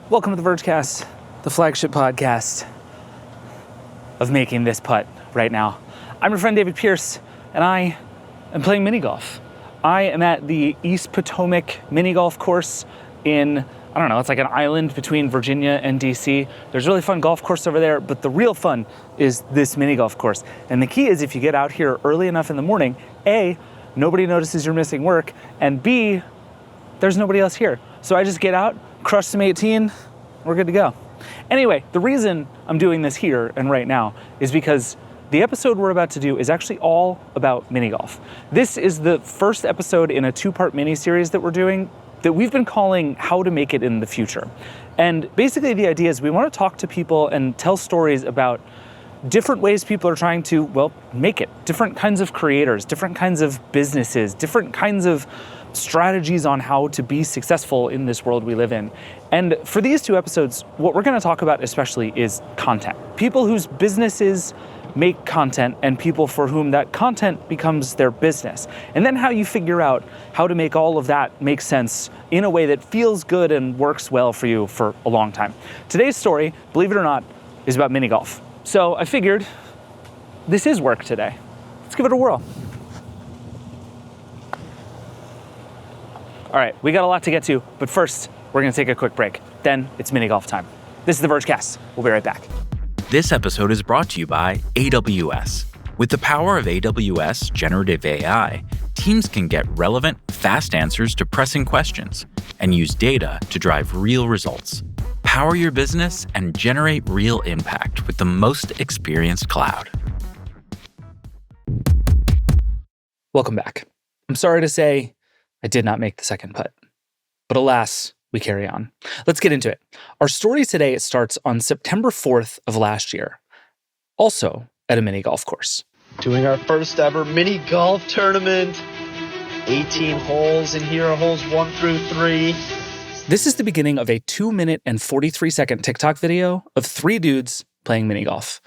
Welcome to the Vergecast, the flagship podcast of making this putt right now. I'm your friend David Pierce, and I am playing mini golf. I am at the East Potomac mini golf course in, I don't know, it's like an island between Virginia and DC. There's a really fun golf course over there, but the real fun is this mini golf course. And the key is if you get out here early enough in the morning, A, nobody notices you're missing work, and B, there's nobody else here. So I just get out, crush some 18, we're good to go. Anyway, the reason I'm doing this here and right now is because the episode we're about to do is actually all about mini golf. This is the first episode in a two-part mini-series that we're doing that we've been calling How to Make It in the Future. And basically the idea is we want to talk to people and tell stories about different ways people are trying to, well, make it. Different kinds of creators, different kinds of businesses, different kinds of strategies on how to be successful in this world we live in. And for these two episodes, what we're going to talk about especially is content. People whose businesses make content and people for whom that content becomes their business. And then how you figure out how to make all of that make sense in a way that feels good and works well for you for a long time. Today's story, believe it or not, is about mini golf. So I figured this is work today. Let's give it a whirl. All right, we got a lot to get to, but first, we're gonna take a quick break. Then it's mini golf time. This is the Vergecast. We'll be right back. This episode is brought to you by AWS. With the power of AWS generative AI, teams can get relevant, fast answers to pressing questions and use data to drive real results. Power your business and generate real impact with the most experienced cloud. Welcome back. I'm sorry to say, I did not make the second putt. But alas, we carry on. Let's get into it. Our story today starts on September 4th of last year, also at a mini golf course. Doing our first ever mini golf tournament. 18 holes in here, holes 1 through 3. This is the beginning of a 2-minute and 43-second TikTok video of 3 dudes playing mini golf.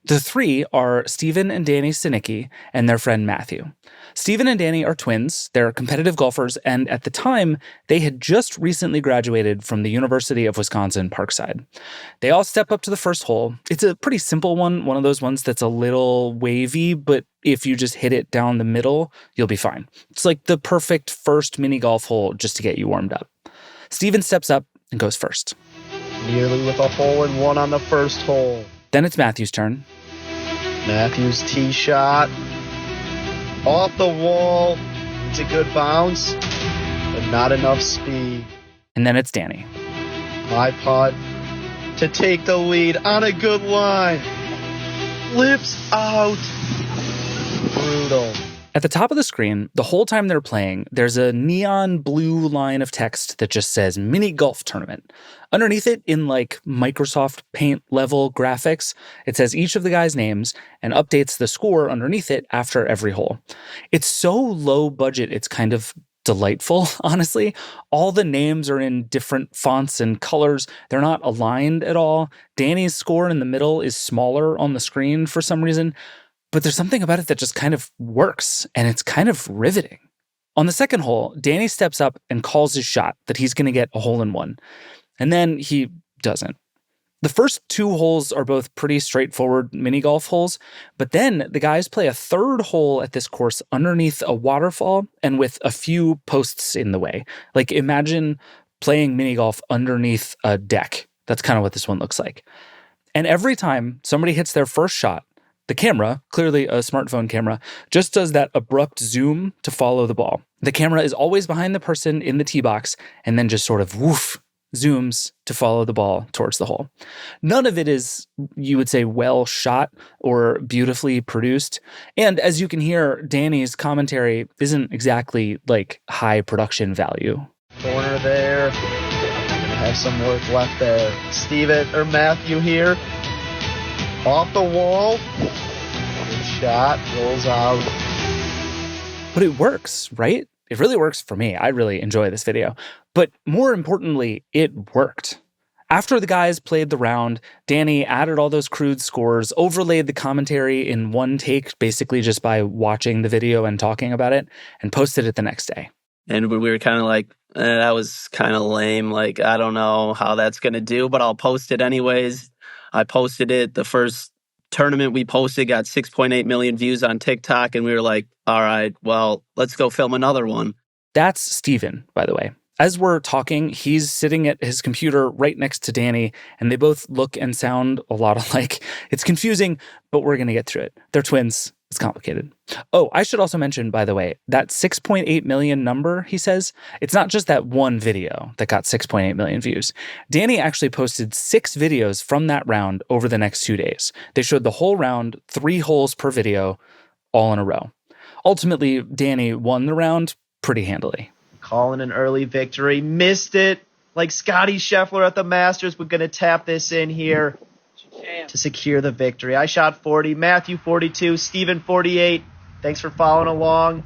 The 3 are Steven and Danny Sinicki and their friend Matthew. Steven and Danny are twins, they're competitive golfers, and at the time, they had just recently graduated from the University of Wisconsin-Parkside. They all step up to the first hole. It's a pretty simple one of those ones that's a little wavy, but if you just hit it down the middle, you'll be fine. It's like the perfect first mini golf hole just to get you warmed up. Steven steps up and goes first. Nearly with a hole-in-one on the first hole. Then it's Matthew's turn. Matthew's tee shot. Off the wall. It's a good bounce, but not enough speed. And then it's Danny. My putt to take the lead on a good line. Lips out. Brutal. At the top of the screen, the whole time they're playing, there's a neon blue line of text that just says mini golf tournament. Underneath it, in like Microsoft Paint level graphics, it says each of the guys' names and updates the score underneath it after every hole. It's so low budget, it's kind of delightful, honestly. All the names are in different fonts and colors. They're not aligned at all. Danny's score in the middle is smaller on the screen for some reason. But there's something about it that just kind of works, and it's kind of riveting. On the second hole, Danny steps up and calls his shot that he's going to get a hole-in-one. And then he doesn't. The first 2 holes are both pretty straightforward mini golf holes, but then the guys play a third hole at this course underneath a waterfall and with a few posts in the way. Like imagine playing mini golf underneath a deck. That's kind of what this one looks like. And every time somebody hits their first shot, the camera, clearly a smartphone camera, just does that abrupt zoom to follow the ball. The camera is always behind the person in the tee box and then just sort of woof, zooms to follow the ball towards the hole. None of it is, you would say, well shot or beautifully produced. And as you can hear, Danny's commentary isn't exactly like high production value. Corner there. Have some work left there. Steven or Matthew here. Off the wall. Good shot. Rolls out. But it works, right? It really works for me. I really enjoy this video. But more importantly, it worked. After the guys played the round, Danny added all those crude scores, overlaid the commentary in one take, basically just by watching the video and talking about it, and posted it the next day. And we were kind of like, that was kind of lame. Like, I don't know how that's going to do, but I'll post it anyways. I posted it. The first tournament we posted got 6.8 million views on TikTok. And we were like, all right, well, let's go film another one. That's Steven, by the way. As we're talking, he's sitting at his computer right next to Danny, and they both look and sound a lot alike. It's confusing, but we're going to get through it. They're twins. It's complicated. Oh, I should also mention, by the way, that 6.8 million number, he says, it's not just that one video that got 6.8 million views. Danny actually posted 6 videos from that round over the next 2 days. They showed the whole round, 3 holes per video, all in a row. Ultimately, Danny won the round pretty handily. Calling an early victory. Missed it. Like Scotty Scheffler at the Masters, we're going to tap this in here to secure the victory. I shot 40. Matthew 42. Steven 48. Thanks for following along.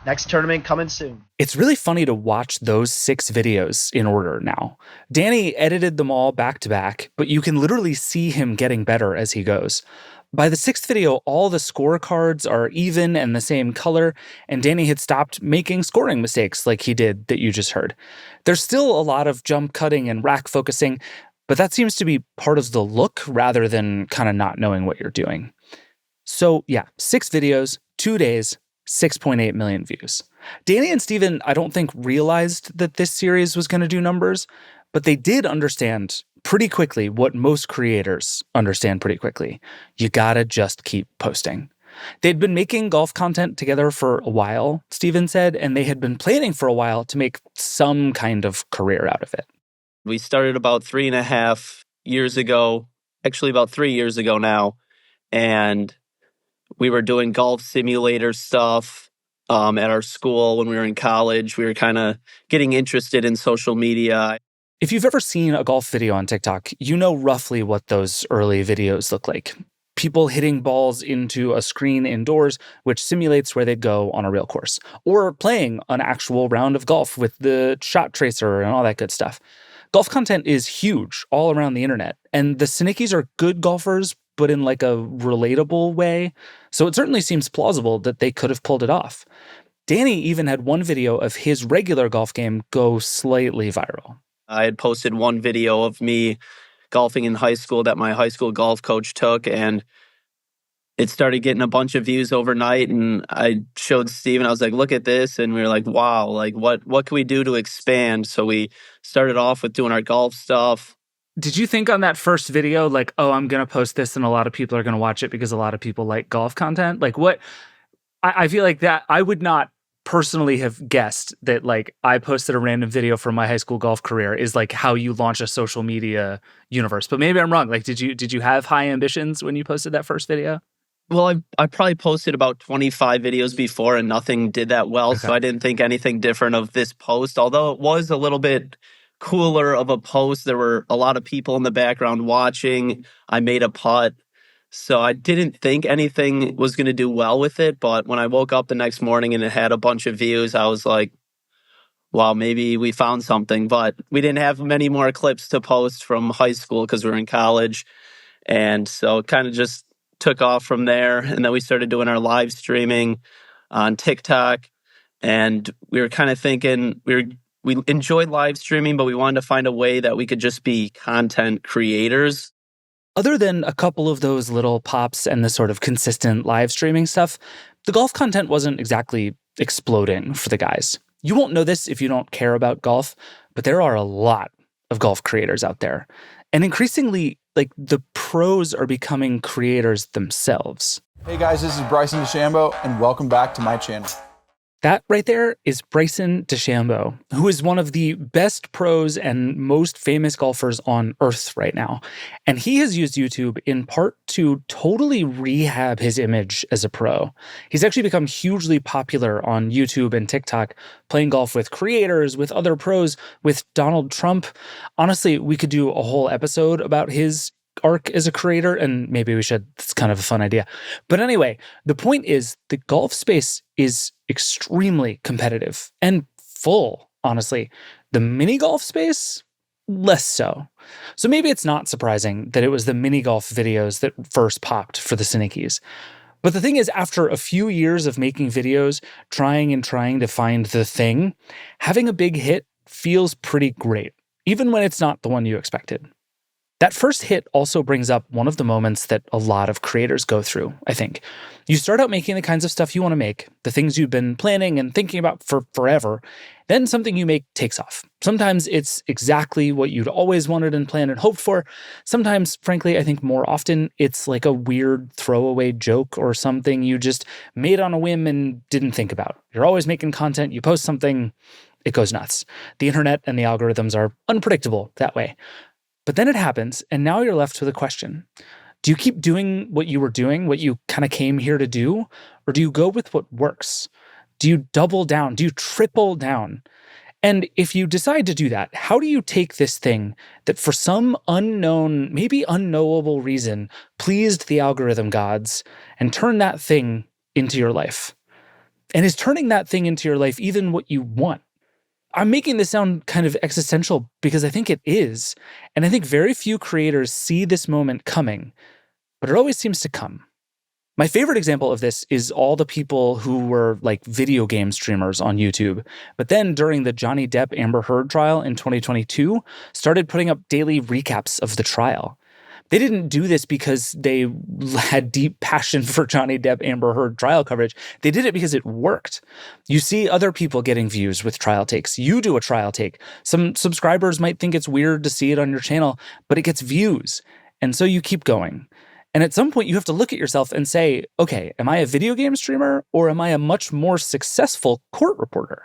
Next tournament coming soon. It's really funny to watch those 6 videos in order now. Danny edited them all back to back, but you can literally see him getting better as he goes. By the 6th video, all the scorecards are even and the same color, and Danny had stopped making scoring mistakes like he did that you just heard. There's still a lot of jump cutting and rack focusing, but that seems to be part of the look rather than kind of not knowing what you're doing. So yeah, 6 videos, 2 days, 6.8 million views. Danny and Steven, I don't think, realized that this series was going to do numbers, but they did understand pretty quickly what most creators understand pretty quickly. You gotta just keep posting. They'd been making golf content together for a while, Steven said, and they had been planning for a while to make some kind of career out of it. We started about 3.5 years ago, actually about 3 years ago now, and we were doing golf simulator stuff at our school when we were in college. We were kind of getting interested in social media. If you've ever seen a golf video on TikTok, you know roughly what those early videos look like. People hitting balls into a screen indoors, which simulates where they'd go on a real course, or playing an actual round of golf with the shot tracer and all that good stuff. Golf content is huge all around the internet, and the Sinickys are good golfers, but in like a relatable way. So it certainly seems plausible that they could have pulled it off. Danny even had one video of his regular golf game go slightly viral. I had posted one video of me golfing in high school that my high school golf coach took, and it started getting a bunch of views overnight. And I showed Steven, I was like, look at this. And we were like, wow, like what can we do to expand? So we started off with doing our golf stuff. Did you think on that first video, like, oh, I'm going to post this and a lot of people are going to watch it because a lot of people like golf content? Like what? I feel like that I would not personally have guessed that like I posted a random video from my high school golf career is like how you launch a social media universe. But maybe I'm wrong. Like, did you have high ambitions when you posted that first video? Well, I probably posted about 25 videos before and nothing did that well. Okay. So I didn't think anything different of this post, although it was a little bit cooler of a post. There were a lot of people in the background watching. I made a putt. So I didn't think anything was going to do well with it. But when I woke up the next morning and it had a bunch of views, I was like, wow, maybe we found something. But we didn't have many more clips to post from high school because we were in college. And so it kind of just took off from there. And then we started doing our live streaming on TikTok. And we were kind of thinking we enjoyed live streaming, but we wanted to find a way that we could just be content creators. Other than a couple of those little pops and the sort of consistent live streaming stuff, the golf content wasn't exactly exploding for the guys. You won't know this if you don't care about golf, but there are a lot of golf creators out there. And increasingly, like the pros are becoming creators themselves. Hey guys, this is Bryson DeChambeau, and welcome back to my channel. That right there is Bryson DeChambeau, who is one of the best pros and most famous golfers on earth right now. And he has used YouTube in part to totally rehab his image as a pro. He's actually become hugely popular on YouTube and TikTok, playing golf with creators, with other pros, with Donald Trump. Honestly, we could do a whole episode about his arc as a creator, and maybe we should. It's kind of a fun idea. But anyway, the point is the golf space is extremely competitive and full, honestly. The mini golf space, less so. So maybe it's not surprising that it was the mini golf videos that first popped for the Sinickys. But the thing is, after a few years of making videos, trying to find the thing, having a big hit feels pretty great, even when it's not the one you expected. That first hit also brings up one of the moments that a lot of creators go through, I think. You start out making the kinds of stuff you want to make, the things you've been planning and thinking about for forever. Then something you make takes off. Sometimes it's exactly what you'd always wanted and planned and hoped for. Sometimes, frankly, I think more often it's like a weird throwaway joke or something you just made on a whim and didn't think about. You're always making content, you post something, it goes nuts. The internet and the algorithms are unpredictable that way. But then it happens, and now you're left with a question. Do you keep doing what you were doing, what you kind of came here to do? Or do you go with what works? Do you double down? Do you triple down? And if you decide to do that, how do you take this thing that for some unknown, maybe unknowable reason pleased the algorithm gods and turn that thing into your life? And is turning that thing into your life even what you want? I'm making this sound kind of existential because I think it is. And I think very few creators see this moment coming, but it always seems to come. My favorite example of this is all the people who were like video game streamers on YouTube, but then during the Johnny Depp Amber Heard trial in 2022, started putting up daily recaps of the trial. They didn't do this because they had deep passion for Johnny Depp Amber Heard trial coverage. They did it because it worked. You see other people getting views with trial takes. You do a trial take. Some subscribers might think it's weird to see it on your channel, but it gets views. And so you keep going. And at some point you have to look at yourself and say, okay, am I a video game streamer or am I a much more successful court reporter?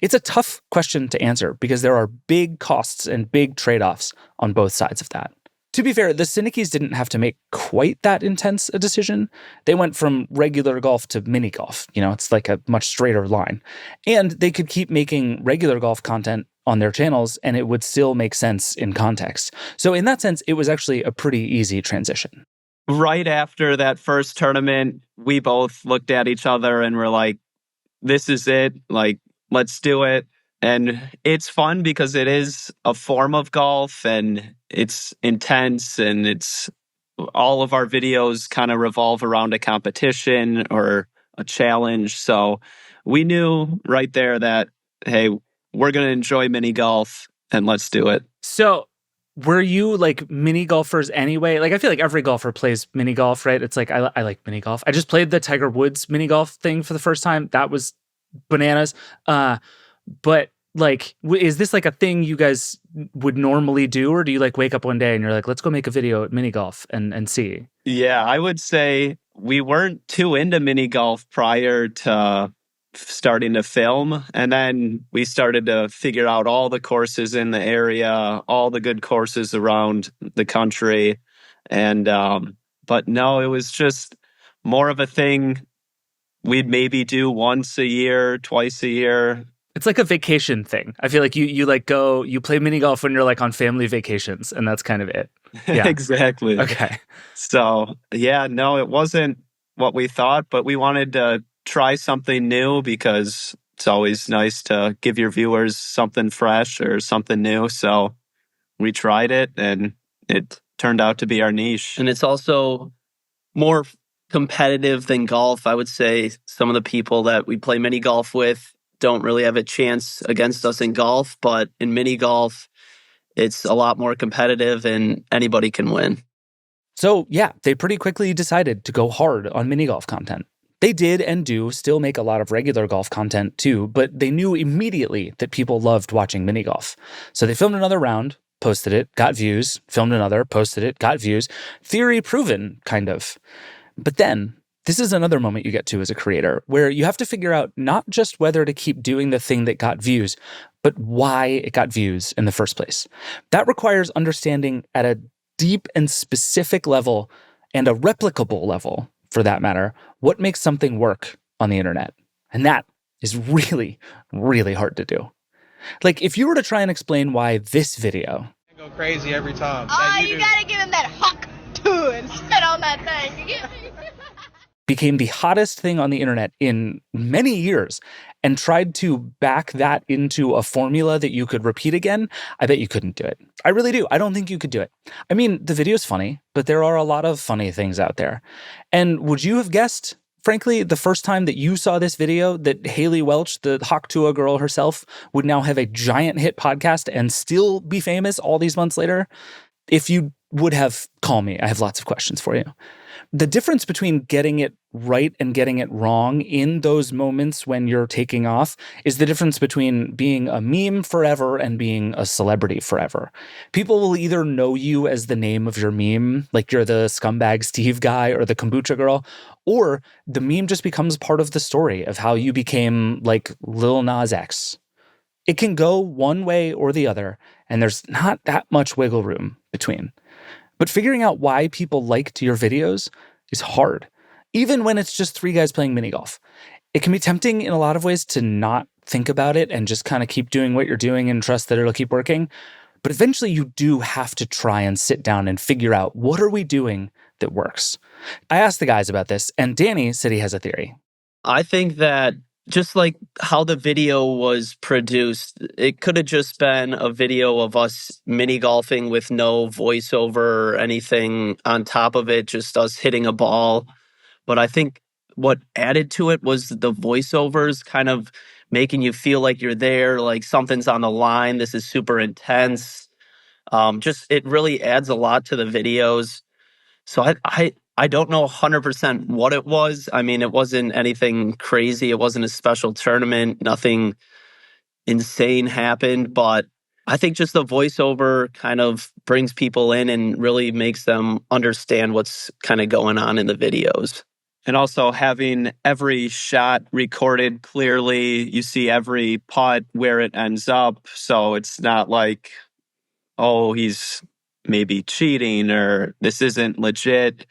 It's a tough question to answer because there are big costs and big trade-offs on both sides of that. To be fair, the Cynicies didn't have to make quite that intense a decision. They went from regular golf to mini golf. It's like a much straighter line. And they could keep making regular golf content on their channels and it would still make sense in context. So in that sense, it was actually a pretty easy transition. Right after that first tournament, we both looked at each other and were like, this is it. Like, let's do it. And it's fun because it is a form of golf and it's intense and it's all of our videos kind of revolve around a competition or a challenge. So we knew right there that, hey, we're going to enjoy mini golf and let's do it. So were you like mini golfers anyway? Like, I feel like every golfer plays mini golf, right? It's like, I like mini golf. I just played the Tiger Woods mini golf thing for the first time. That was bananas. But like, is this like a thing you guys would normally do? Or do you like wake up one day and you're like, let's go make a video at mini golf and see? Yeah, I would say we weren't too into mini golf prior to starting to film. And then we started to figure out all the courses in the area, all the good courses around the country. And, but no, it was just more of a thing we'd maybe do once a year, twice a year. It's like a vacation thing. I feel like you like you play mini golf when you're like on family vacations and that's kind of it. Yeah. Exactly. Okay. So yeah, no, it wasn't what we thought, but we wanted to try something new because it's always nice to give your viewers something fresh or something new. So we tried it and it turned out to be our niche. And it's also more competitive than golf. I would say some of the people that we play mini golf with don't really have a chance against us in golf, but in mini golf, it's a lot more competitive and anybody can win. So yeah, they pretty quickly decided to go hard on mini golf content. They did and do still make a lot of regular golf content too, but they knew immediately that people loved watching mini golf. So they filmed another round, posted it, got views, filmed another, posted it, got views. Theory proven, kind of. But then, this is another moment you get to as a creator, where you have to figure out not just whether to keep doing the thing that got views, but why it got views in the first place. That requires understanding at a deep and specific level, and a replicable level, for that matter, what makes something work on the internet. And that is really, really hard to do. Like, if you were to try and explain why this video... Go crazy every time. Oh, you gotta give him that hawk too and spit on that thing. became the hottest thing on the internet in many years and tried to back that into a formula that you could repeat again, I bet you couldn't do it. I really do. I don't think you could do it. I mean, the video's funny, but there are a lot of funny things out there. And would you have guessed, frankly, the first time that you saw this video, that Haley Welch, the Haktua girl herself, would now have a giant hit podcast and still be famous all these months later? If you would have, call me. I have lots of questions for you. The difference between getting it right and getting it wrong in those moments when you're taking off is the difference between being a meme forever and being a celebrity forever. People will either know you as the name of your meme, like you're the scumbag Steve guy or the kombucha girl, or the meme just becomes part of the story of how you became like Lil Nas X. It can go one way or the other, and there's not that much wiggle room between. But figuring out why people liked your videos is hard, even when it's just three guys playing mini golf. It can be tempting in a lot of ways to not think about it and just kind of keep doing what you're doing and trust that it'll keep working. But eventually you do have to try and sit down and figure out, what are we doing that works? I asked the guys about this, and Danny said he has a theory. I think that just like how the video was produced, it could have just been a video of us mini golfing with no voiceover or anything on top of it, just us hitting a ball. But I think what added to it was the voiceovers kind of making you feel like you're there, like something's on the line. This is super intense. Just it really adds a lot to the videos. So I don't know 100% what it was. I mean, it wasn't anything crazy. It wasn't a special tournament. Nothing insane happened. But I think just the voiceover kind of brings people in and really makes them understand what's kind of going on in the videos. And also having every shot recorded clearly. You see every putt, where it ends up. So it's not like, oh, he's maybe cheating or this isn't legit.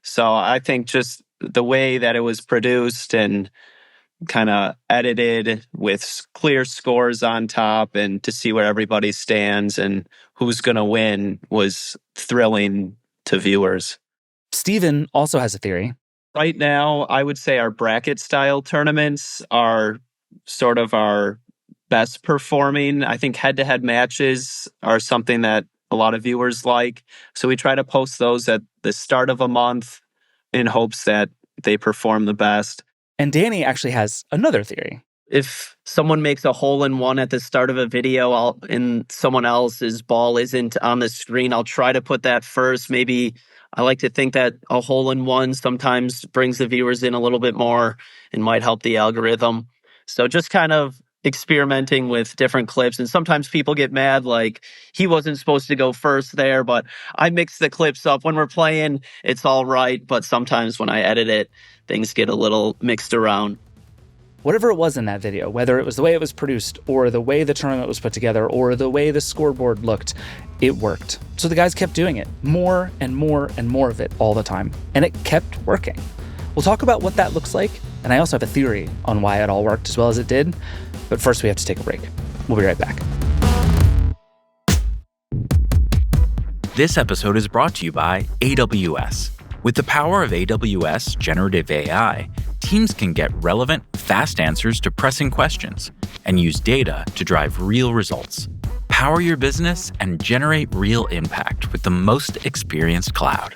So I think just the way that it was produced and kind of edited with clear scores on top and to see where everybody stands and who's going to win was thrilling to viewers. Steven also has a theory. Right now, I would say our bracket style tournaments are sort of our best performing. I think head-to-head matches are something that a lot of viewers like. So we try to post those at the start of a month in hopes that they perform the best. And Danny actually has another theory. If someone makes a hole-in-one at the start of a video and someone else's ball isn't on the screen, I'll try to put that first. Maybe I like to think that a hole-in-one sometimes brings the viewers in a little bit more and might help the algorithm. So just kind of experimenting with different clips. And sometimes people get mad, like, he wasn't supposed to go first there, but I mix the clips up. When we're playing, it's all right. But sometimes when I edit it, things get a little mixed around. Whatever it was in that video, whether it was the way it was produced or the way the tournament was put together or the way the scoreboard looked, it worked. So the guys kept doing it, more and more and more of it all the time. And it kept working. We'll talk about what that looks like. And I also have a theory on why it all worked as well as it did. But first we have to take a break. We'll be right back. This episode is brought to you by AWS. With the power of AWS generative AI, teams can get relevant, fast answers to pressing questions and use data to drive real results. Power your business and generate real impact with the most experienced cloud.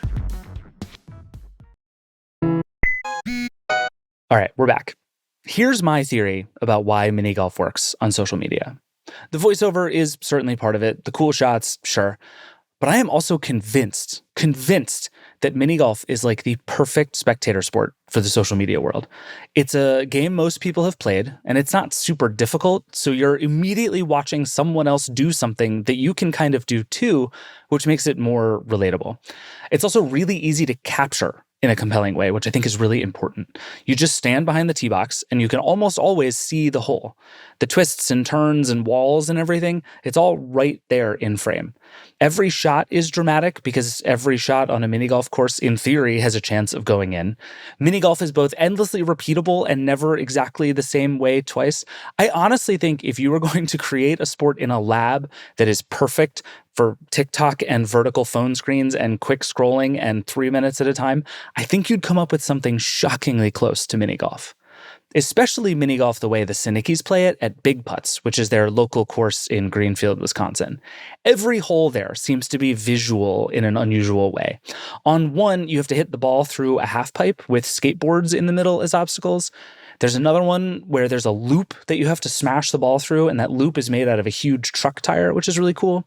All right, we're back. Here's my theory about why mini golf works on social media. The voiceover is certainly part of it. The cool shots, sure. But I am also convinced that mini golf is like the perfect spectator sport for the social media world. It's a game most people have played, and it's not super difficult, so you're immediately watching someone else do something that you can kind of do too, which makes it more relatable. It's also really easy to capture in a compelling way, which I think is really important. You just stand behind the tee box and you can almost always see the hole. The twists and turns and walls and everything, it's all right there in frame. Every shot is dramatic because every shot on a mini golf course, in theory, has a chance of going in. Mini golf is both endlessly repeatable and never exactly the same way twice. I honestly think if you were going to create a sport in a lab that is perfect, For TikTok and vertical phone screens and quick scrolling and 3 minutes at a time, I think you'd come up with something shockingly close to mini golf. Especially mini golf the way the Sinickies play it at Big Putts, which is their local course in Greenfield, Wisconsin. Every hole there seems to be visual in an unusual way. On one, you have to hit the ball through a half pipe with skateboards in the middle as obstacles. There's another one where there's a loop that you have to smash the ball through, and that loop is made out of a huge truck tire, which is really cool.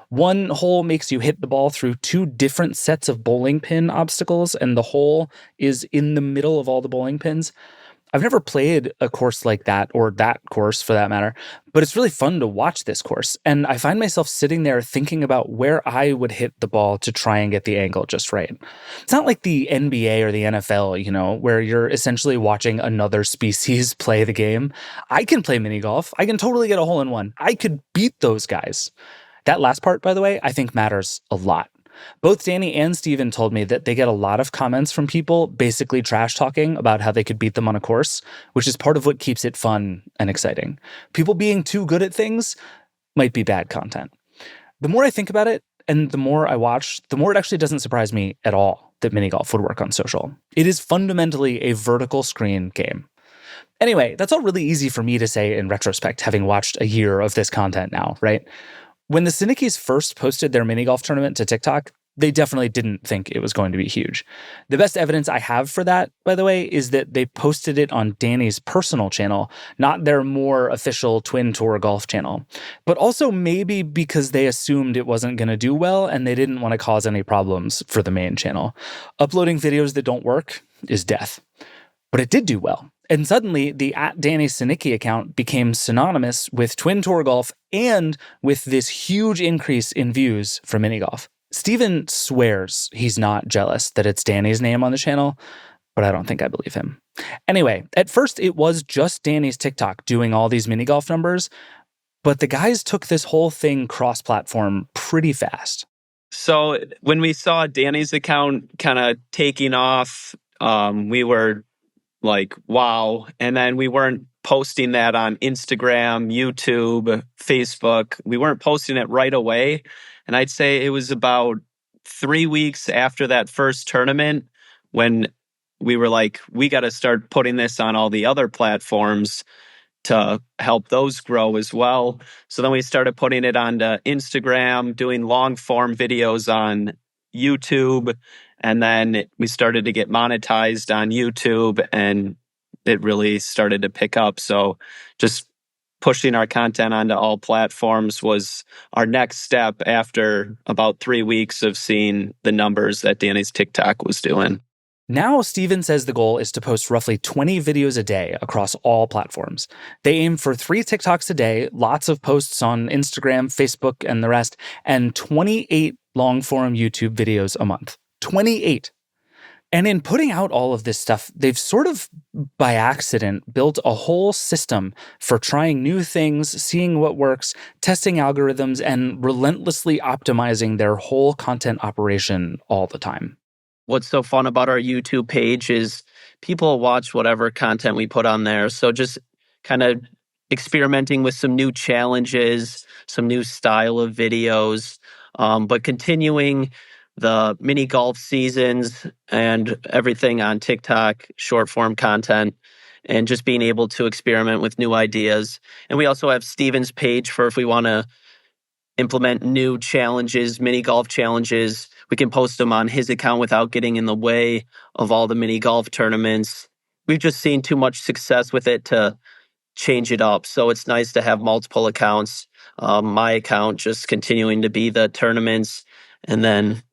One hole makes you hit the ball through 2 different sets of bowling pin obstacles, and the hole is in the middle of all the bowling pins. I've never played a course like that, or that course for that matter, but it's really fun to watch this course. And I find myself sitting there thinking about where I would hit the ball to try and get the angle just right. It's not like the NBA or the NFL, where you're essentially watching another species play the game. I can play mini golf. I can totally get a hole in one. I could beat those guys. That last part, by the way, I think matters a lot. Both Danny and Steven told me that they get a lot of comments from people basically trash talking about how they could beat them on a course, which is part of what keeps it fun and exciting. People being too good at things might be bad content. The more I think about it and the more I watch, the more it actually doesn't surprise me at all that mini golf would work on social. It is fundamentally a vertical screen game. Anyway, that's all really easy for me to say in retrospect, having watched a year of this content now, right? When the Sinickies first posted their mini golf tournament to TikTok, they definitely didn't think it was going to be huge. The best evidence I have for that, by the way, is that they posted it on Danny's personal channel, not their more official Twin Tour golf channel. But also maybe because they assumed it wasn't going to do well and they didn't want to cause any problems for the main channel. Uploading videos that don't work is death. But it did do well. And suddenly, the @DannySinicki account became synonymous with Twin Tour Golf and with this huge increase in views for mini golf. Steven swears he's not jealous that it's Danny's name on the channel, but I don't think I believe him. Anyway, at first it was just Danny's TikTok doing all these mini golf numbers, but the guys took this whole thing cross-platform pretty fast. So when we saw Danny's account kind of taking off, we were like, wow. And then we weren't posting that on Instagram, YouTube, Facebook. We weren't posting it right away. And I'd say it was about 3 weeks after that first tournament when we were like, we got to start putting this on all the other platforms to help those grow as well. So then we started putting it onto Instagram, doing long form videos on YouTube. And then we started to get monetized on YouTube and it really started to pick up. So just pushing our content onto all platforms was our next step after about 3 weeks of seeing the numbers that Danny's TikTok was doing. Now, Steven says the goal is to post roughly 20 videos a day across all platforms. They aim for 3 TikToks a day, lots of posts on Instagram, Facebook, and the rest, and 28 long-form YouTube videos a month. 28. And in putting out all of this stuff, they've sort of, by accident, built a whole system for trying new things, seeing what works, testing algorithms, and relentlessly optimizing their whole content operation all the time. What's so fun about our YouTube page is people watch whatever content we put on there. So just kind of experimenting with some new challenges, some new style of videos, but continuing the mini golf seasons and everything on TikTok, short form content, and just being able to experiment with new ideas. And we also have Steven's page for if we want to implement new challenges, mini golf challenges. We can post them on his account without getting in the way of all the mini golf tournaments. We've just seen too much success with it to change it up. So it's nice to have multiple accounts. My account just continuing to be the tournaments and then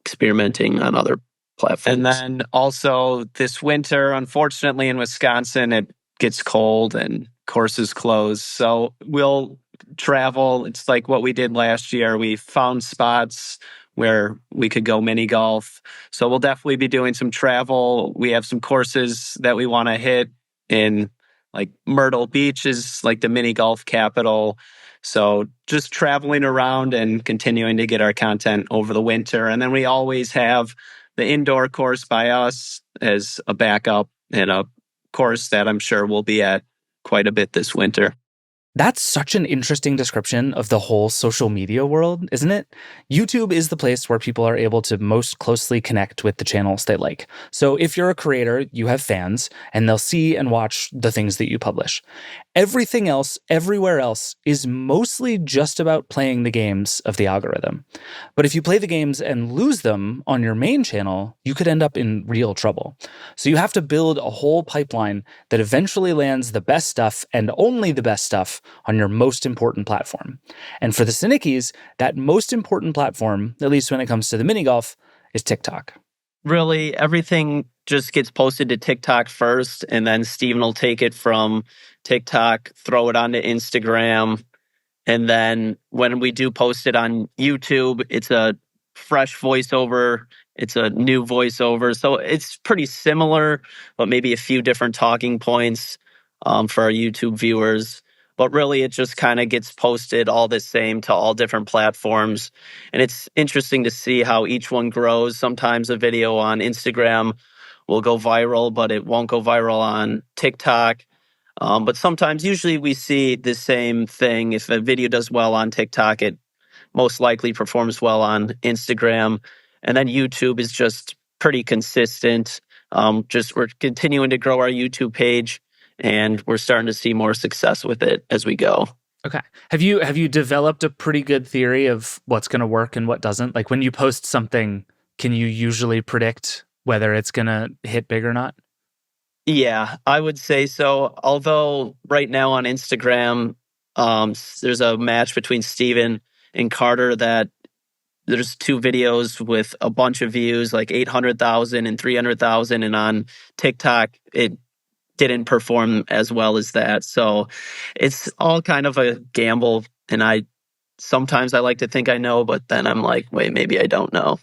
experimenting on other platforms. And then also this winter, unfortunately in Wisconsin, it gets cold and courses close. So we'll travel. It's like what we did last year. We found spots where we could go mini golf. So we'll definitely be doing some travel. We have some courses that we want to hit in like Myrtle Beach is like the mini golf capital. So just traveling around and continuing to get our content over the winter. And then we always have the indoor course by us as a backup and a course that I'm sure we'll be at quite a bit this winter. That's such an interesting description of the whole social media world, isn't it? YouTube is the place where people are able to most closely connect with the channels they like. So if you're a creator, you have fans, and they'll see and watch the things that you publish. Everything else, everywhere else, is mostly just about playing the games of the algorithm. But if you play the games and lose them on your main channel, you could end up in real trouble. So you have to build a whole pipeline that eventually lands the best stuff and only the best stuff on your most important platform. And for the Sinickies, that most important platform, at least when it comes to the mini golf, is TikTok. Really, everything just gets posted to TikTok first, and then Steven will take it from TikTok, throw it onto Instagram, and then when we do post it on YouTube, it's a fresh voiceover. It's a new voiceover. So it's pretty similar, but maybe a few different talking points for our YouTube viewers. But really, it just kind of gets posted all the same to all different platforms. And it's interesting to see how each one grows. Sometimes a video on Instagram will go viral, but it won't go viral on TikTok. But sometimes, usually we see the same thing. If a video does well on TikTok, it most likely performs well on Instagram. And then YouTube is just pretty consistent. We're continuing to grow our YouTube page, and we're starting to see more success with it as we go. Okay. Have you developed a pretty good theory of what's going to work and what doesn't? Like when you post something, can you usually predict whether it's going to hit big or not? Yeah, I would say so. Although right now on Instagram, there's a match between Steven and Carter that there's two videos with a bunch of views, like 800,000 and 300,000. And on TikTok, it didn't perform as well as that. So it's all kind of a gamble. And sometimes I like to think I know, but then I'm like, wait, maybe I don't know.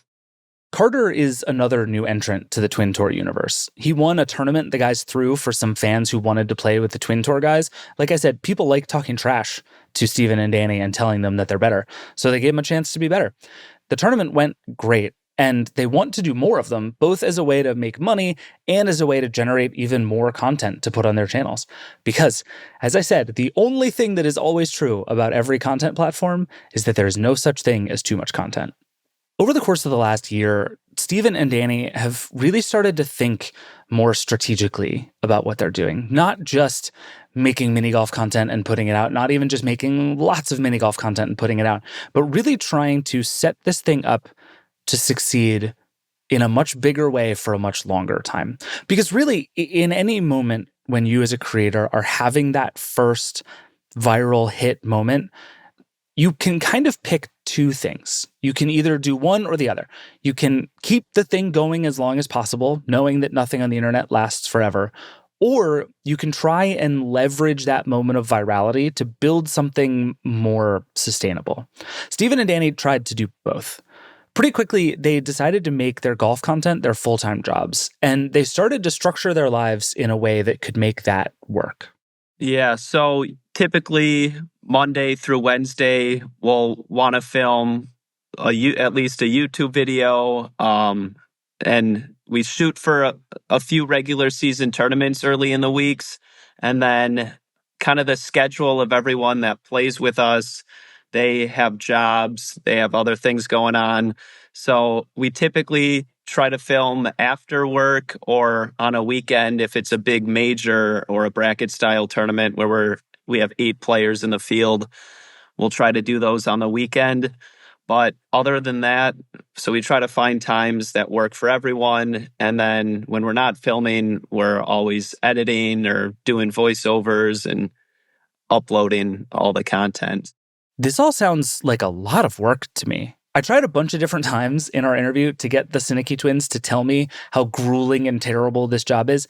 Carter is another new entrant to the Twin Tour universe. He won a tournament the guys threw for some fans who wanted to play with the Twin Tour guys. Like I said, people like talking trash to Steven and Danny and telling them that they're better, so they gave him a chance to be better. The tournament went great, and they want to do more of them, both as a way to make money and as a way to generate even more content to put on their channels. Because, as I said, the only thing that is always true about every content platform is that there is no such thing as too much content. Over the course of the last year, Steven and Danny have really started to think more strategically about what they're doing. Not just making mini golf content and putting it out, not even just making lots of mini golf content and putting it out, but really trying to set this thing up to succeed in a much bigger way for a much longer time. Because really, in any moment when you as a creator are having that first viral hit moment, you can kind of pick two things. You can either do one or the other. You can keep the thing going as long as possible, knowing that nothing on the internet lasts forever, or you can try and leverage that moment of virality to build something more sustainable. Steven and Danny tried to do both. Pretty quickly, they decided to make their golf content their full-time jobs, and they started to structure their lives in a way that could make that work. Yeah, so typically Monday through Wednesday, we'll want to film at least a YouTube video, and we shoot for a few regular season tournaments early in the weeks, and then kind of the schedule of everyone that plays with us. They have jobs, they have other things going on. So we typically try to film after work or on a weekend if it's a big major or a bracket style tournament where we have 8 players in the field. We'll try to do those on the weekend. But other than that, so we try to find times that work for everyone. And then when we're not filming, we're always editing or doing voiceovers and uploading all the content. This all sounds like a lot of work to me. I tried a bunch of different times in our interview to get the Sinicki twins to tell me how grueling and terrible this job is,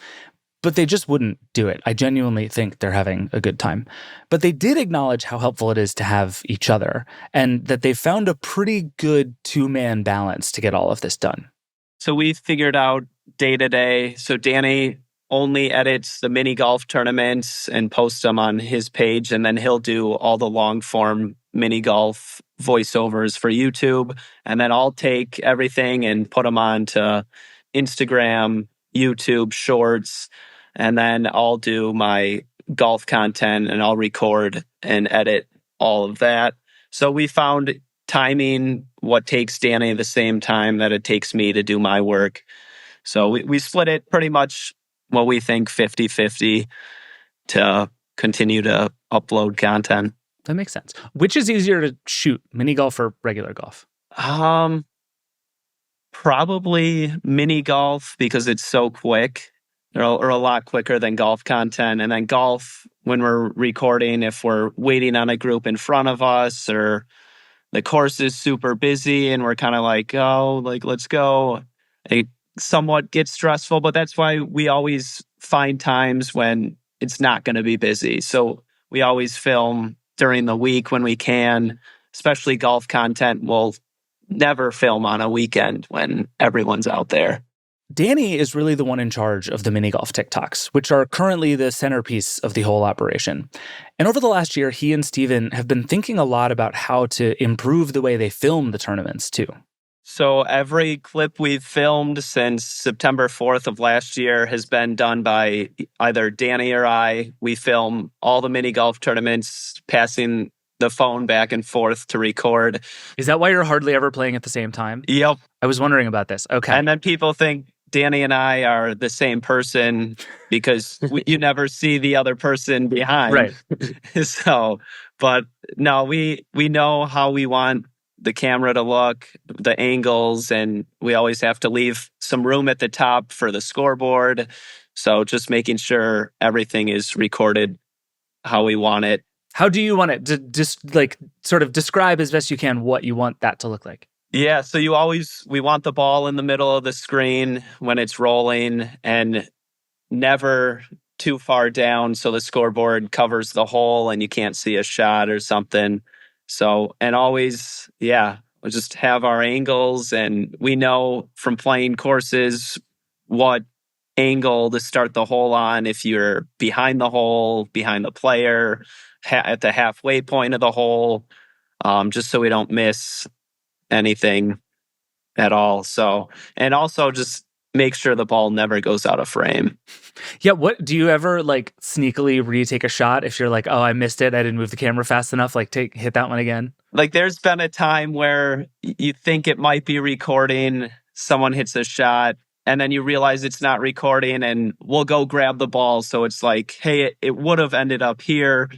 but they just wouldn't do it. I genuinely think they're having a good time. But they did acknowledge how helpful it is to have each other, and that they found a pretty good two-man balance to get all of this done. So we figured out day to day. So Danny only edits the mini golf tournaments and posts them on his page, and then he'll do all the long form mini golf voiceovers for YouTube. And then I'll take everything and put them onto Instagram, YouTube Shorts, and then I'll do my golf content, and I'll record and edit all of that. So we found timing what takes Danny the same time that it takes me to do my work. So we split it pretty much what we think 50-50 to continue to upload content. That makes sense. Which is easier to shoot, mini golf or regular golf? Probably mini golf because it's so quick, or a lot quicker than golf content. And then golf, when we're recording, if we're waiting on a group in front of us or the course is super busy and we're kind of like, oh, like, let's go. It somewhat gets stressful, but that's why we always find times when it's not going to be busy. So we always film during the week when we can, especially golf content. We'll never film on a weekend when everyone's out there. Danny is really the one in charge of the mini golf TikToks, which are currently the centerpiece of the whole operation. And over the last year, he and Steven have been thinking a lot about how to improve the way they film the tournaments too. So every clip we've filmed since September 4th of last year has been done by either Danny or I. We film all the mini golf tournaments, passing the phone back and forth to record. Is that why you're hardly ever playing at the same time? Yep. I was wondering about this. Okay. And then people think Danny and I are the same person because you never see the other person behind. Right. So, but no, we know how we want the camera to look, the angles, and we always have to leave some room at the top for the scoreboard. So just making sure everything is recorded how we want it. How do you want it to just like sort of describe as best you can what you want that to look like? Yeah, so we want the ball in the middle of the screen when it's rolling and never too far down so the scoreboard covers the hole and you can't see a shot or something. So, and always, we'll just have our angles, and we know from playing courses what angle to start the hole on if you're behind the hole, behind the player, at the halfway point of the hole, just so we don't miss anything at all. So, and also just make sure the ball never goes out of frame. Yeah, what do you ever like sneakily retake a shot if you're like, oh, I missed it, I didn't move the camera fast enough, like hit that one again? Like there's been a time where you think it might be recording, someone hits a shot, and then you realize it's not recording, and we'll go grab the ball. So it's like, hey, it would have ended up here.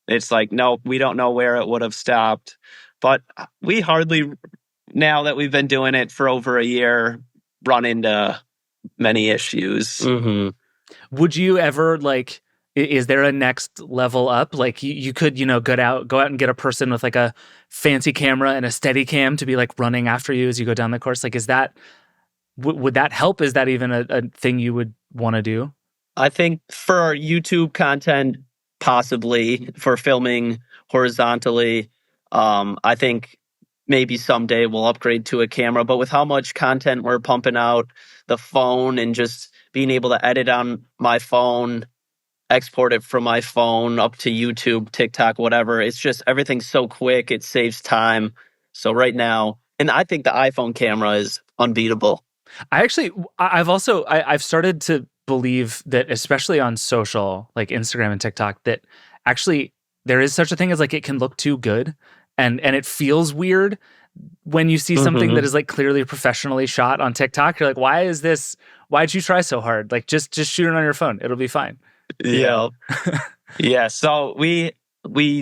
It's like, no, we don't know where it would have stopped. But we hardly, now that we've been doing it for over a year, run into many issues. Mm-hmm. Would you ever like, is there a next level up? Like you could, go out and get a person with like a fancy camera and a steady cam to be like running after you as you go down the course. Like, is that, would that help? Is that even a thing you would want to do? I think for our YouTube content, possibly for filming horizontally, I think maybe someday we'll upgrade to a camera. But with how much content we're pumping out, the phone, and just being able to edit on my phone, export it from my phone up to YouTube, TikTok, whatever, it's just everything's so quick. It saves time. So right now, and I think the iPhone camera is unbeatable. I've started to believe that, especially on social, like Instagram and TikTok, that actually there is such a thing as like it can look too good, and it feels weird when you see something that is like clearly professionally shot on TikTok. You're like, why'd you try so hard? Like just shoot it on your phone, it'll be fine. Yeah. Yeah, so we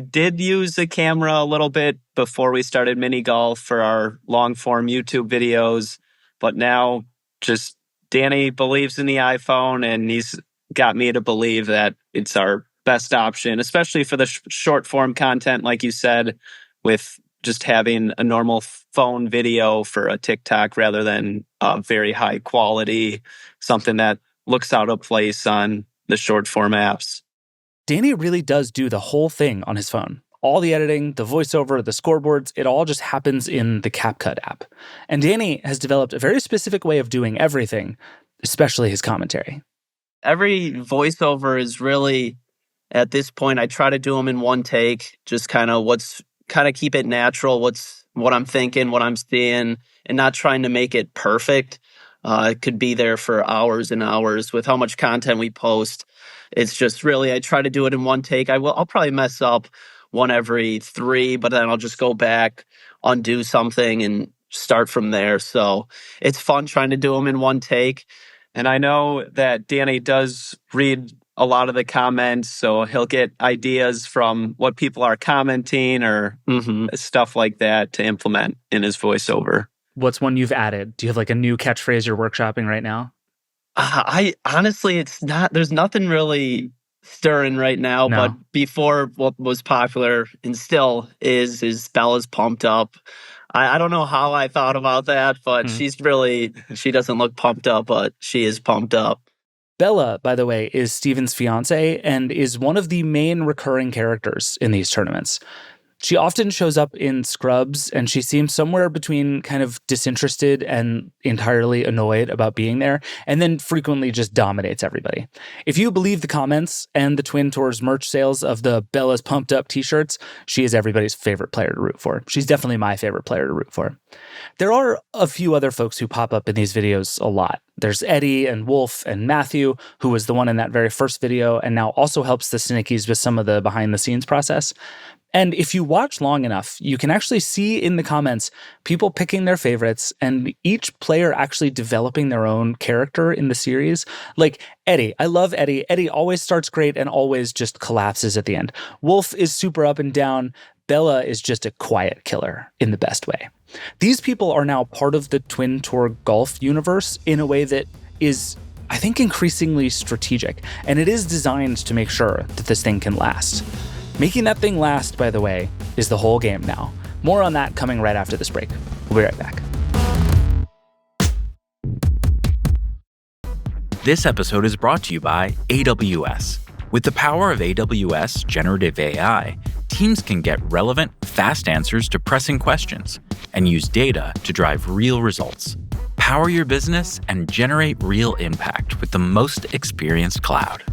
did use the camera a little bit before we started mini golf for our long form YouTube videos, but now just Danny believes in the iPhone, and he's got me to believe that it's our best option, especially for the short form content, like you said, with just having a normal phone video for a TikTok rather than very high quality, something that looks out of place on the short form apps. Danny really does do the whole thing on his phone. All the editing, the voiceover, the scoreboards, it all just happens in the CapCut app. And Danny has developed a very specific way of doing everything, especially his commentary. Every voiceover is really, at this point, I try to do them in one take, just kind of keep it natural, what I'm thinking, what I'm seeing, and not trying to make it perfect. It could be there for hours and hours with how much content we post. It's just really, I try to do it in one take. I'll probably mess up one every 3, but then I'll just go back, undo something, and start from there. So it's fun trying to do them in one take. And I know that Danny does read a lot of the comments, so he'll get ideas from what people are commenting or stuff like that to implement in his voiceover. What's one you've added? Do you have like a new catchphrase you're workshopping right now? I honestly, it's not, there's nothing really stirring right now, No. but before, what was popular and still is Bella's pumped up. I don't know how I thought about that, but she doesn't look pumped up, but she is pumped up. Bella, by the way, is Steven's fiance and is one of the main recurring characters in these tournaments. She often shows up in scrubs, and she seems somewhere between kind of disinterested and entirely annoyed about being there, and then frequently just dominates everybody. If you believe the comments and the Twin Tours merch sales of the Bella's Pumped Up t-shirts, she is everybody's favorite player to root for. She's definitely my favorite player to root for. There are a few other folks who pop up in these videos a lot. There's Eddie and Wolf and Matthew, who was the one in that very first video and now also helps the Cynicies with some of the behind-the-scenes process. And if you watch long enough, you can actually see in the comments people picking their favorites and each player actually developing their own character in the series. Like Eddie, I love Eddie. Eddie always starts great and always just collapses at the end. Wolf is super up and down. Bella is just a quiet killer in the best way. These people are now part of the Twin Tour golf universe in a way that is, I think, increasingly strategic. And it is designed to make sure that this thing can last. Making that thing last, by the way, is the whole game now. More on that coming right after this break. We'll be right back. This episode is brought to you by AWS. With the power of AWS generative AI, teams can get relevant, fast answers to pressing questions and use data to drive real results. Power your business and generate real impact with the most experienced cloud.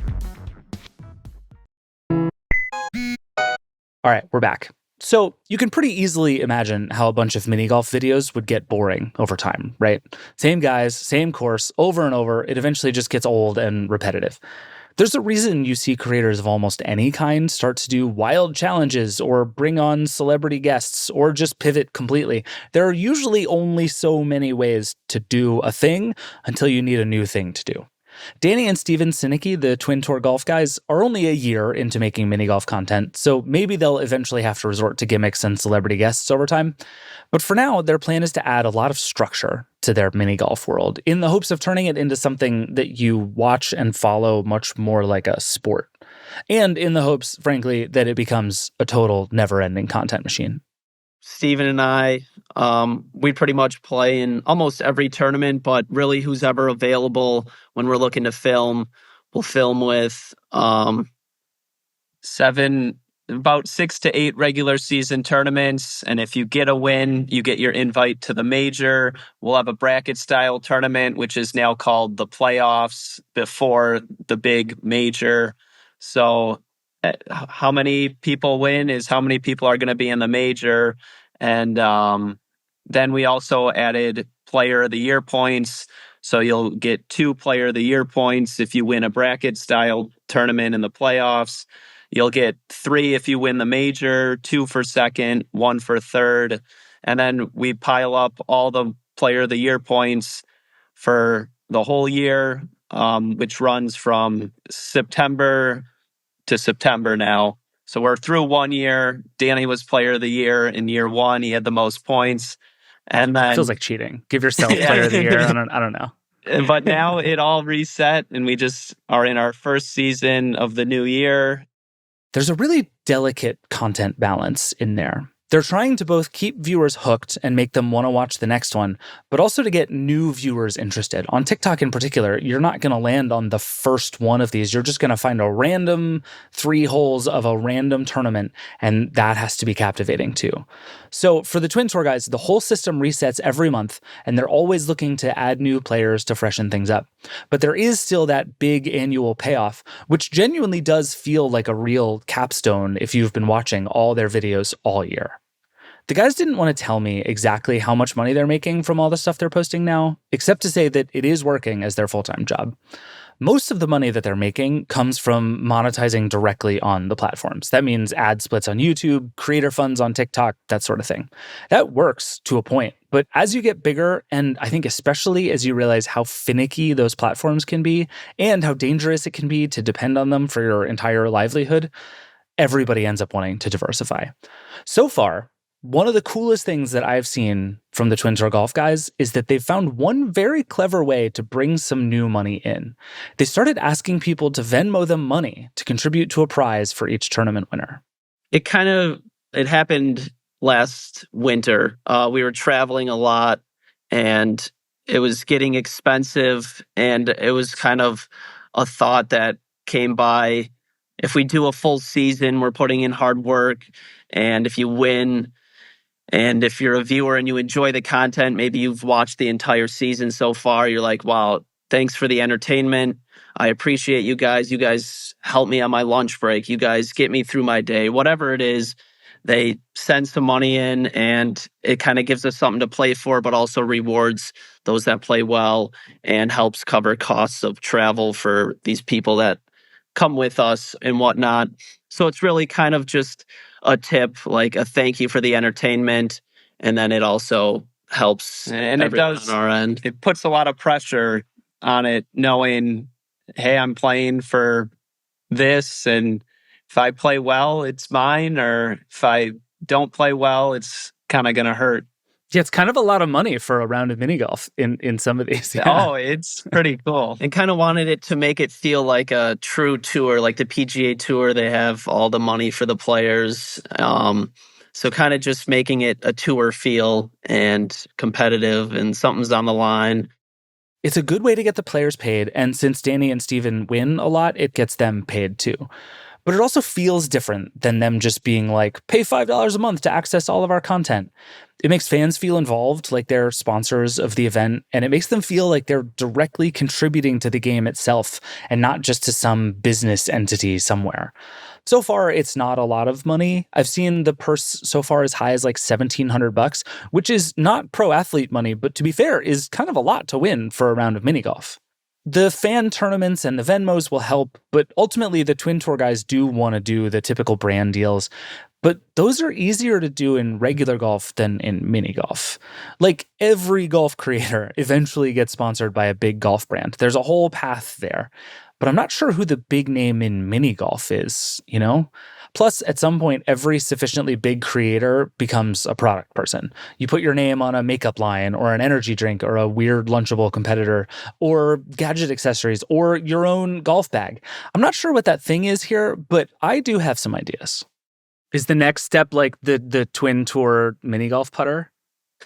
All right, we're back. So you can pretty easily imagine how a bunch of mini golf videos would get boring over time, right? Same guys, same course, over and over. It eventually just gets old and repetitive. There's a reason you see creators of almost any kind start to do wild challenges or bring on celebrity guests or just pivot completely. There are usually only so many ways to do a thing until you need a new thing to do. Danny and Steven Sinicki, the Twin Tour golf guys, are only a year into making mini golf content, so maybe they'll eventually have to resort to gimmicks and celebrity guests over time. But for now, their plan is to add a lot of structure to their mini golf world in the hopes of turning it into something that you watch and follow much more like a sport. And in the hopes, frankly, that it becomes a total never-ending content machine. Steven and I, we pretty much play in almost every tournament, but really who's ever available when we're looking to film, we'll film with about 6 to 8 regular season tournaments. And if you get a win, you get your invite to the major. We'll have a bracket style tournament, which is now called the playoffs before the big major. So how many people win is how many people are going to be in the major. And then we also added player of the year points. So you'll get 2 player of the year points if you win a bracket style tournament in the playoffs. You'll get 3 if you win the major, 2 for second, 1 for third. And then we pile up all the player of the year points for the whole year, which runs from September to September now. So we're through 1 year. Danny was player of the year in year 1. He had the most points. And then Feels like cheating. Give yourself player of the year. I don't know. But now it all reset and we just are in our first season of the new year. There's a really delicate content balance in there. They're trying to both keep viewers hooked and make them want to watch the next one, but also to get new viewers interested. On TikTok in particular, you're not going to land on the first one of these. You're just going to find a random 3 holes of a random tournament, and that has to be captivating too. So for the Twin Tour guys, the whole system resets every month, and they're always looking to add new players to freshen things up. But there is still that big annual payoff, which genuinely does feel like a real capstone if you've been watching all their videos all year. The guys didn't want to tell me exactly how much money they're making from all the stuff they're posting now, except to say that it is working as their full-time job. Most of the money that they're making comes from monetizing directly on the platforms. That means ad splits on YouTube, creator funds on TikTok, that sort of thing. That works to a point, but as you get bigger, and I think especially as you realize how finicky those platforms can be and how dangerous it can be to depend on them for your entire livelihood, everybody ends up wanting to diversify. So far, one of the coolest things that I've seen from the Twin Tour Golf guys is that they've found one very clever way to bring some new money in. They started asking people to Venmo them money to contribute to a prize for each tournament winner. It happened last winter. We were traveling a lot and it was getting expensive, and it was kind of a thought that came by. If we do a full season, we're putting in hard work, and if you win, and if you're a viewer and you enjoy the content, maybe you've watched the entire season so far, you're like, wow, thanks for the entertainment. I appreciate you guys. You guys help me on my lunch break. You guys get me through my day. Whatever it is, they send some money in, and it kind of gives us something to play for, but also rewards those that play well and helps cover costs of travel for these people that come with us and whatnot. So it's really kind of just a tip, like a thank you for the entertainment. And then it also helps And it does on our end. It puts a lot of pressure on it, knowing, hey, I'm playing for this, and if I play well, it's mine, or if I don't play well, it's kind of going to hurt. Yeah, it's kind of a lot of money for a round of mini golf in some of these. Yeah. Oh, it's pretty cool. And kind of wanted it to make it feel like a true tour, like the PGA Tour. They have all the money for the players. So kind of just making it a tour feel and competitive, and something's on the line. It's a good way to get the players paid, and since Danny and Steven win a lot, it gets them paid too. But it also feels different than them just being like, pay $5 a month to access all of our content. It makes fans feel involved, like they're sponsors of the event, and it makes them feel like they're directly contributing to the game itself and not just to some business entity somewhere. So far, it's not a lot of money. I've seen the purse so far as high as like $1,700, which is not pro athlete money, but to be fair, is kind of a lot to win for a round of mini golf. The fan tournaments and the Venmos will help, but ultimately the Twin Tour guys do want to do the typical brand deals. But those are easier to do in regular golf than in mini golf. Like, every golf creator eventually gets sponsored by a big golf brand. There's a whole path there. But I'm not sure who the big name in mini golf is, you know? Plus, at some point, every sufficiently big creator becomes a product person. You put your name on a makeup line or an energy drink or a weird Lunchable competitor or gadget accessories or your own golf bag. I'm not sure what that thing is here, but I do have some ideas. Is the next step like the Twin Tour mini golf putter?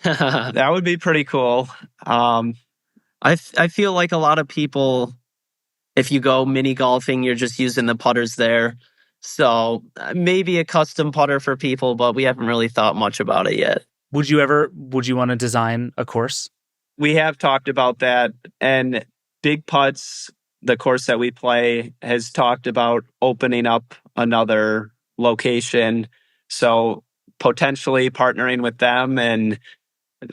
That would be pretty cool. I feel like a lot of people, if you go mini golfing, you're just using the putters there. So maybe a custom putter for people, but we haven't really thought much about it yet. Would you want to design a course? We have talked about that, and Big Putts, the course that we play, has talked about opening up another location. So potentially partnering with them, and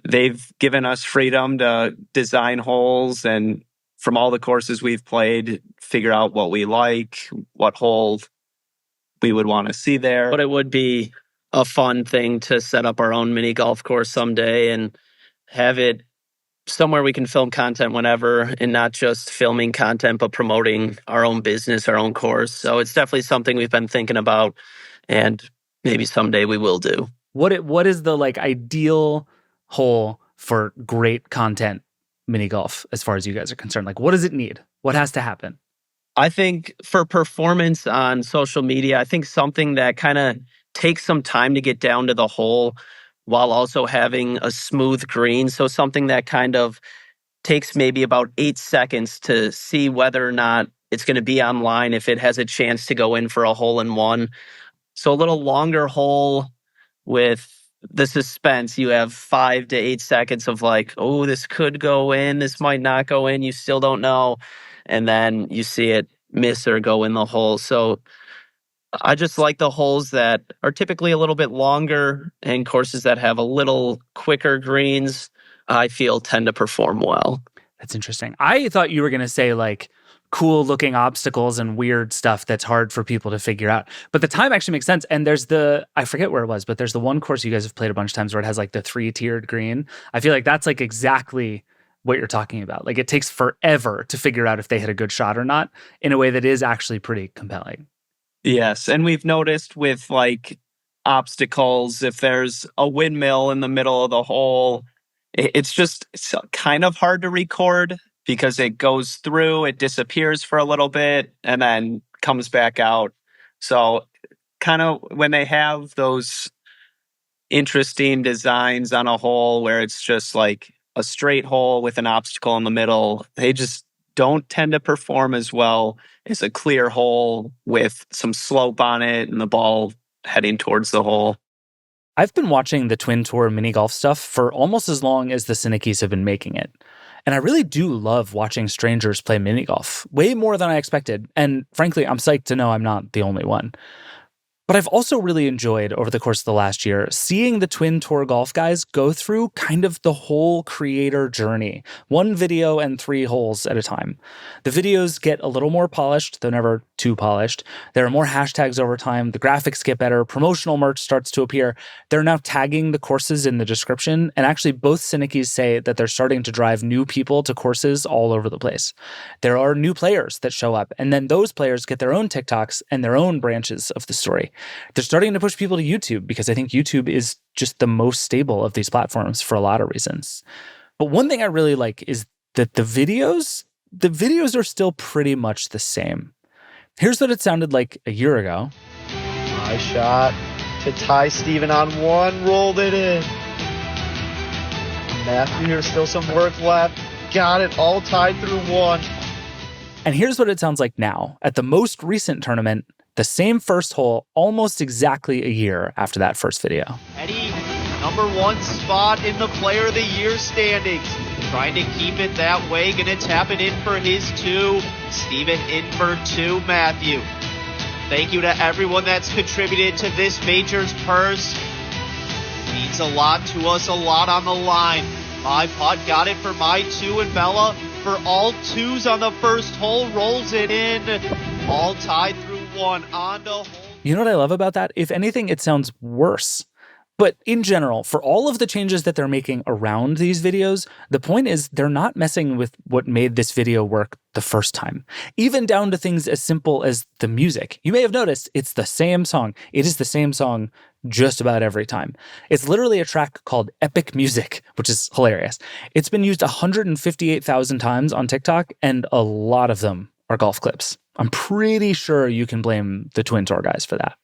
they've given us freedom to design holes, and from all the courses we've played, figure out what we like, what hole we would want to see there. But it would be a fun thing to set up our own mini golf course someday and have it somewhere we can film content whenever, and not just filming content, but promoting our own business, our own course. So it's definitely something we've been thinking about, and maybe someday we will do. What is the like ideal hole for great content mini golf as far as you guys are concerned? Like, what does it need? What has to happen? I think for performance on social media, I think something that kind of takes some time to get down to the hole while also having a smooth green. So something that kind of takes maybe about 8 seconds to see whether or not it's going to be online, if it has a chance to go in for a hole in one. So a little longer hole with the suspense. You have 5 to 8 seconds of like, oh, this could go in, this might not go in. You still don't know. And then you see it miss or go in the hole. So I just like the holes that are typically a little bit longer and courses that have a little quicker greens, I feel tend to perform well. That's interesting. I thought you were going to say like cool looking obstacles and weird stuff that's hard for people to figure out. But the time actually makes sense. And there's I forget where it was, but there's the one course you guys have played a bunch of times where it has like the 3-tiered green. I feel like that's like exactly what you're talking about. Like it takes forever to figure out if they hit a good shot or not in a way that is actually pretty compelling. Yes. And we've noticed with like obstacles, if there's a windmill in the middle of the hole, it's kind of hard to record because it goes through, it disappears for a little bit, and then comes back out. So kind of when they have those interesting designs on a hole where it's just like a straight hole with an obstacle in the middle, they just don't tend to perform as well as a clear hole with some slope on it and the ball heading towards the hole. I've been watching the Twin Tour mini golf stuff for almost as long as the Sinickies have been making it. And I really do love watching strangers play mini golf, way more than I expected. And frankly, I'm psyched to know I'm not the only one. But I've also really enjoyed, over the course of the last year, seeing the Twin Tour golf guys go through kind of the whole creator journey, 1 video and 3 holes at a time. The videos get a little more polished, though never too polished. There are more hashtags over time. The graphics get better. Promotional merch starts to appear. They're now tagging the courses in the description. And actually, both Sinickies say that they're starting to drive new people to courses all over the place. There are new players that show up, and then those players get their own TikToks and their own branches of the story. They're starting to push people to YouTube because I think YouTube is just the most stable of these platforms for a lot of reasons. But one thing I really like is that the videos are still pretty much the same. Here's what it sounded like a year ago. My shot to tie Steven on 1, rolled it in. Matthew, here's still some work left. Got it all tied through 1. And here's what it sounds like now at the most recent tournament. The same first hole almost exactly a year after that first video. Eddie, number 1 spot in the Player of the Year standings. Trying to keep it that way. Gonna tap it in for his 2. Steven in for 2. Matthew. Thank you to everyone that's contributed to this major's purse. Means a lot to us, a lot on the line. My putt got it for my 2, and Bella for all 2s on the first hole rolls it in. All tied through 1 on the hole. You know what I love about that? If anything, it sounds worse. But in general, for all of the changes that they're making around these videos, the point is they're not messing with what made this video work the first time. Even down to things as simple as the music. You may have noticed it's the same song. It is the same song just about every time. It's literally a track called Epic Music, which is hilarious. It's been used 158,000 times on TikTok, and a lot of them are golf clips. I'm pretty sure you can blame the Twin Tour guys for that.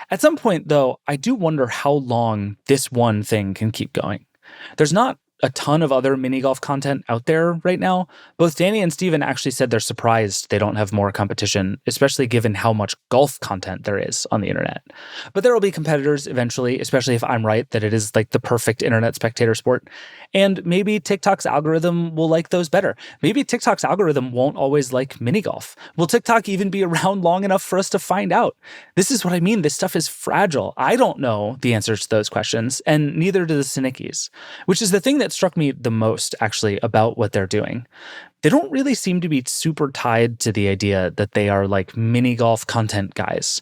At some point, though, I do wonder how long this one thing can keep going. There's not a ton of other mini golf content out there right now. Both Danny and Steven actually said they're surprised they don't have more competition, especially given how much golf content there is on the internet. But there will be competitors eventually, especially if I'm right that it is like the perfect internet spectator sport. And maybe TikTok's algorithm will like those better. Maybe TikTok's algorithm won't always like mini golf. Will TikTok even be around long enough for us to find out? This is what I mean. This stuff is fragile. I don't know the answers to those questions, and neither do the Sinickies, which is the thing that struck me the most, actually, about what they're doing. They don't really seem to be super tied to the idea that they are like mini golf content guys.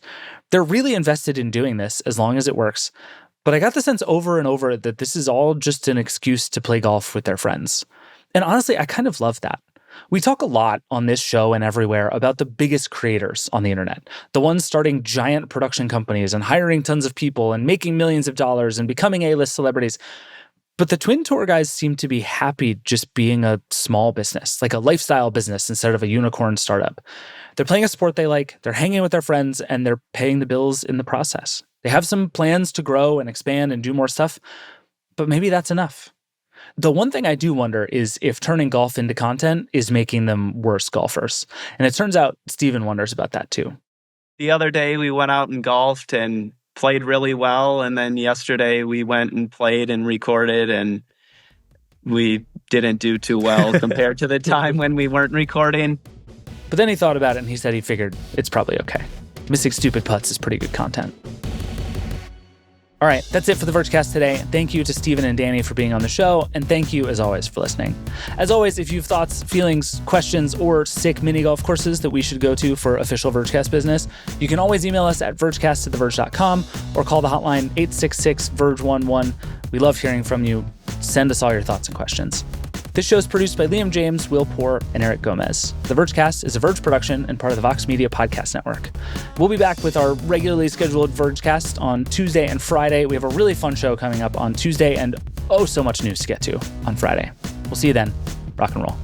They're really invested in doing this as long as it works. But I got the sense over and over that this is all just an excuse to play golf with their friends. And honestly, I kind of love that. We talk a lot on this show and everywhere about the biggest creators on the internet, the ones starting giant production companies and hiring tons of people and making millions of dollars and becoming A-list celebrities. But the Twin Tour guys seem to be happy just being a small business, like a lifestyle business instead of a unicorn startup. They're playing a sport they like, they're hanging with their friends, and they're paying the bills in the process. They have some plans to grow and expand and do more stuff, but maybe that's enough. The one thing I do wonder is if turning golf into content is making them worse golfers. And it turns out Steven wonders about that too. The other day we went out and golfed and played really well. And then yesterday we went and played and recorded, and we didn't do too well compared to the time when we weren't recording. But then he thought about it and he said he figured it's probably okay. Missing stupid putts is pretty good content. All right, that's it for the Vergecast today. Thank you to Steven and Danny for being on the show, and thank you, as always, for listening. As always, if you have thoughts, feelings, questions, or sick mini golf courses that we should go to for official Vergecast business, you can always email us at vergecast@theverge.com or call the hotline 866-VERGE11. We love hearing from you. Send us all your thoughts and questions. This show is produced by Liam James, Will Poor, and Eric Gomez. The Vergecast is a Verge production and part of the Vox Media Podcast Network. We'll be back with our regularly scheduled Vergecast on Tuesday and Friday. We have a really fun show coming up on Tuesday and so much news to get to on Friday. We'll see you then. Rock and roll.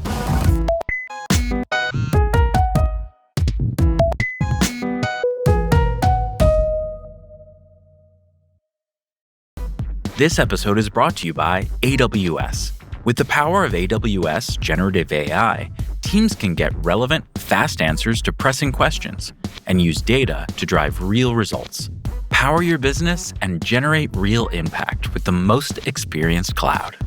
This episode is brought to you by AWS. With the power of AWS generative AI, teams can get relevant, fast answers to pressing questions and use data to drive real results. Power your business and generate real impact with the most experienced cloud.